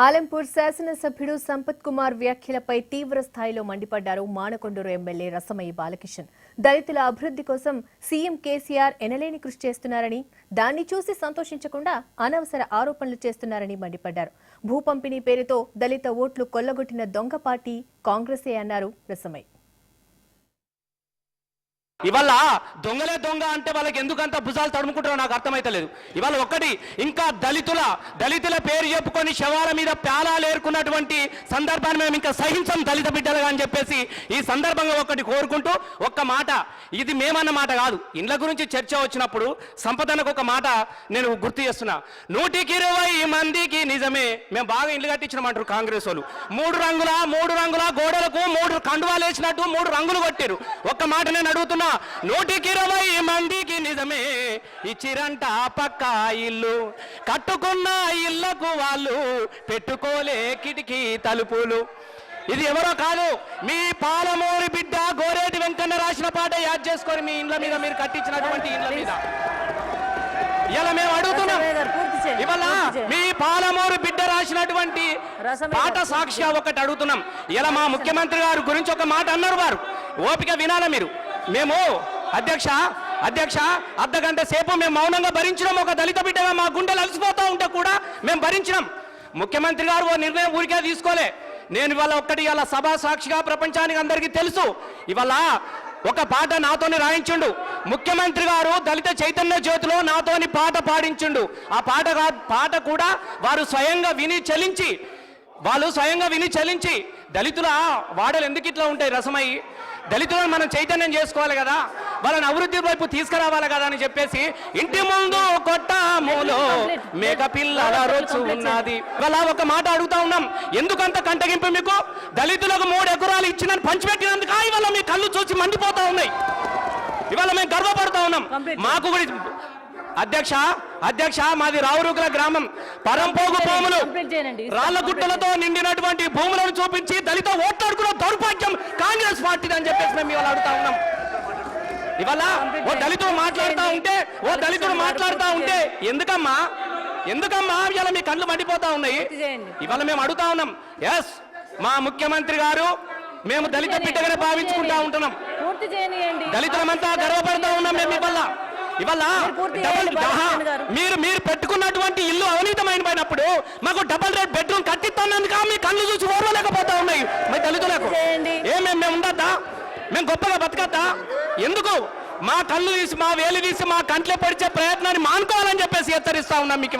ఆలంపూర్ శాసనసభ్యుడు సంపత్ కుమార్ వ్యాఖ్యలపై తీవ్ర స్థాయిలో మండిపడ్డారు మానకొండూరు ఎమ్మెల్యే రసమయ్య బాలకిషన్. దళితుల అభివృద్ధి కోసం సీఎం కేసీఆర్ ఎనలేని కృషి చేస్తున్నారని, దాన్ని చూసి సంతోషించకుండా అనవసర ఆరోపణలు చేస్తున్నారని మండిపడ్డారు. భూ పంపిణీ పేరుతో దళిత ఓట్లు కొల్లగొట్టిన దొంగ పార్టీ కాంగ్రెసే అన్నారు రసమయ్య. ఇవాళ దొంగలే దొంగ అంటే వాళ్ళకి ఎందుకంత భుజాలు తడుముకుంటారో నాకు అర్థమైతలేదు. ఇవాళ ఒక్కటి ఇంకా దళితుల పేరు చెప్పుకొని శవాల మీద ప్యాలాలు ఏరుకున్నటువంటి సందర్భాన్ని మేము ఇంకా సహించం దళిత బిడ్డలుగా అని చెప్పేసి ఈ సందర్భంగా ఒకటి కోరుకుంటూ ఒక్క మాట, ఇది మేమన్న మాట కాదు, ఇండ్ల గురించి చర్చ వచ్చినప్పుడు సంపదనకు ఒక మాట నేను గుర్తు చేస్తున్నా. 120 మందికి నిజమే మేము బాగా ఇండ్లు కట్టించినామంటారు కాంగ్రెస్ వాళ్ళు. మూడు రంగుల గోడలకు 3 కండువాలు వేసినట్టు 3 రంగులు కొట్టారు. ఒక్క మాట నేను అడుగుతున్నా, 120 మందికి నిజమే ఇచ్చిరంట పక్క ఇల్లు, కట్టుకున్న ఇళ్లకు వాళ్ళు పెట్టుకోలే కిటికీ తలుపులు. ఇది ఎవరో కాదు, మీ పాలమూరి బిడ్డ గోరేటి వెంకన్న రాసిన పాట యాద్ చేసుకొని మీ ఇండ్ల మీద మీరు కట్టించినటువంటి ఇండ్ల మీద ఇలా మేము అడుగుతున్నాం. ఇవాళ మీ పాలమూరు బిడ్డ రాసినటువంటి పాట సాక్షిగా ఒకటి అడుగుతున్నాం. ఇలా మా ముఖ్యమంత్రి గారి గురించి ఒక మాట అన్నారు, వారు ఓపిక వినాలా మీరు. మేము అధ్యక్ష అర్ధగంట సేపు మేము మౌనంగా భరించినాం. ఒక దళిత బిడ్డగా మా గుండెలు అలసిపోతూ ఉంటే కూడా మేము భరించినాం. ముఖ్యమంత్రి గారు ఓ నిర్ణయం ఊరికే తీసుకోలే. నేను ఇవాళ ఇలా సభా సాక్షిగా ప్రపంచానికి అందరికీ తెలుసు, ఇవాళ ఒక పాట నాతోని రాయించుండు. ముఖ్యమంత్రి గారు దళిత చైతన్య జ్యోతిలో నాతోని పాట పాడించుండు. ఆ పాట కూడా వారు స్వయంగా విని చలించి దళితుల వాడలు ఎందుకు ఇట్లా ఉంటాయి రసమయ్యి, దళితులను మనం చైతన్యం చేసుకోవాలి కదా, వాళ్ళని అభివృద్ధి వైపు తీసుకురావాలి కదా అని చెప్పేసి ఇంటి ముందు కొట్టాములో మేక పిల్లల రొచ్చు ఉన్నది. వాళ్ళ ఒక మాట అడుగుతా ఉన్నాం, ఎందుకంత కంటగింపు మీకు? దళితులకు 3 ఎకరాలు ఇచ్చిన పంచిపెట్టినందుకు ఇవాళ మీ కళ్ళు చూసి మండిపోతా ఉన్నాయి. ఇవాళ మేము గర్వపడతా ఉన్నాం. మాకు కూడా అధ్యక్ష మాది రావురుకుల గ్రామం. పరంపోగు భూములు రాళ్లగుట్టలతో నిండినటువంటి భూములను చూపించి దళిత ఓట్లాడుకున్న దౌర్భాగ్యం కాంగ్రెస్ పార్టీ అని చెప్పేసి మేము ఇవాళ అడుగుతా ఉన్నాం. ఇవాళ ఓ దళితుడు మాట్లాడుతూ ఉంటే ఎందుకమ్మా ఇవాళ మీ కళ్ళు మండిపోతా ఉన్నాయి. ఇవాళ మేము అడుగుతా ఉన్నాం, ఎస్ మా ముఖ్యమంత్రి గారు మేము దళిత బిడ్డగానే భావించుకుంటా ఉంటున్నాం, దళితులమంతా గర్వపడతా ఉన్నాం. మేము ఇవాళ మీరు పెట్టుకున్నటువంటి ఇల్లు అవినీతమైనప్పుడు మాకు డబుల్ రేట్ బెడ్రూమ్ కట్టిస్తున్నందుకు మీ కళ్ళు చూసి ఓర్వలేకపోతా ఉన్నాయి. మరి దళితులకు మేము ఉండద్దా? మేము గొప్పగా బతకద్దా? ఎందుకు మా కళ్ళు తీసి మా వేలు తీసి మా కంట్లో పడిచే ప్రయత్నాన్ని మానుకోవాలని చెప్పేసి హెచ్చరిస్తా ఉన్నాం మీకు.